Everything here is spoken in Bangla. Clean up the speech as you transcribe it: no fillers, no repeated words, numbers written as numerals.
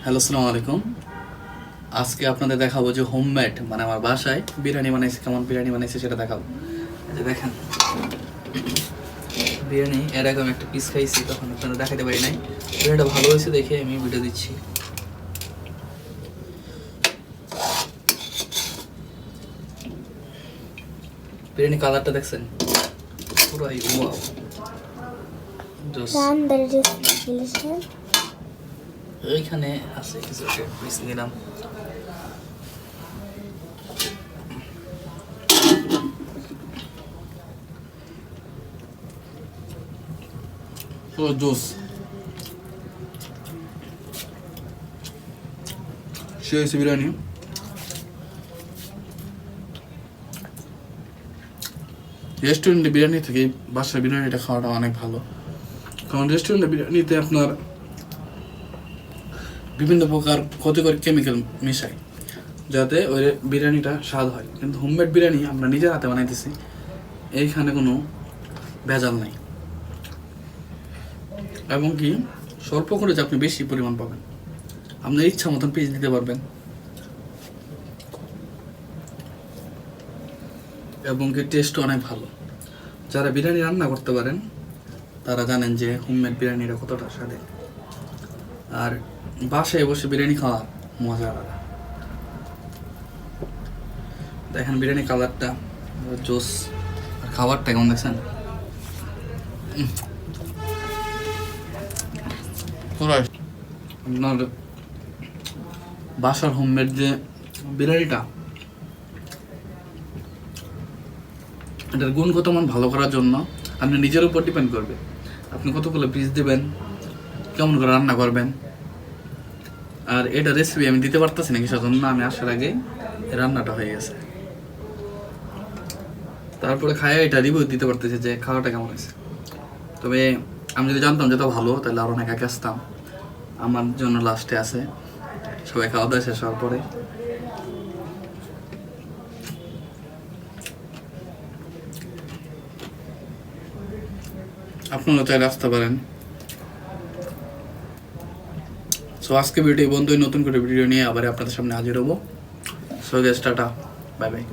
হ্যালো, আসসালামু আলাইকুম। আজকে আপনাদের দেখাবো যে হোমমেড মানে আমার বাসায় বিরিয়ানি বানাইছে, কেমন বিরিয়ানি বানাইছে সেটা দেখাবো। এই যে দেখেন বিরিয়ানি, এরকম একটা পিস খাইছি, তখন আপনারা দেখাতে পারি নাই। বিরিয়ানিটা ভালো হয়েছে দেখে আমি ভিডিও দিচ্ছি। বিরিয়ানি কালারটা দেখছেন, পুরাই ওয়াও। এইখানে আছে কিছু পিস নিলাম। ও জুস সে হয়েছে বিরিয়ানি। রেস্টুরেন্টে বিরিয়ানি থেকে বাসার বিরিয়ানিটা খাওয়াটা অনেক ভালো, কারণ রেস্টুরেন্টে বিরিয়ানিতে আপনার বিভিন্ন প্রকার ক্ষতিকর কেমিক্যাল মেশায় যাতে ওই বিরিয়ানিটা স্বাদ হয়, কিন্তু হোমমেড বিরিয়ানি আমরা নিজের হাতে বানাইতেছি, এইখানে কোনো ভেজাল নাই, এবং কি স্বল্প করে যে আপনি বেশি পরিমাণ পাবেন, আপনার ইচ্ছা মতন পিস দিতে পারবেন, এবং কি টেস্টও অনেক ভালো। যারা বিরিয়ানি রান্না করতে পারেন তারা জানেন যে হোমমেড বিরিয়ানিটা কতটা স্বাদে, আর বাসায় বসে বিরিয়ানি খাওয়ার মজা আলাদা। দেখেন বিরিয়ানি কালারটা জোস, আর খাবারটা কেমন দেখছেন, আপনার বাসার হোমমেড যে বিরিয়ানিটা, এটার গুণগত মান ভালো করার জন্য আপনি নিজের উপর ডিপেন্ড করবে, আপনি কতগুলো পিস দেবেন, কেমন করে রান্না করবেন। আর এটা রেসিপি আমি দিতে পারতেছি না কিসের জন্য, আমি আসার আগে রান্নাটা হয়ে গেছে, তারপরে খায় এটা রিভিউ দিতে পারতেছি যে খাওয়াটা কেমন হয়েছে। তবে আমি যদি জানতাম যে এটা ভালো, তাহলে আরও অনেক আগে আসতাম। আমার জন্য লাস্টে আছে, সবাই খাওয়া দাওয়া শেষ হওয়ার পরে। আপনারা চাইলে আসতে পারেন। সো আজকে ভিডিও বন্ধুই, নতুন করে ভিডিও নিয়ে আবার আপনাদের সামনে হাজির হবো। So guess, tata, bye bye.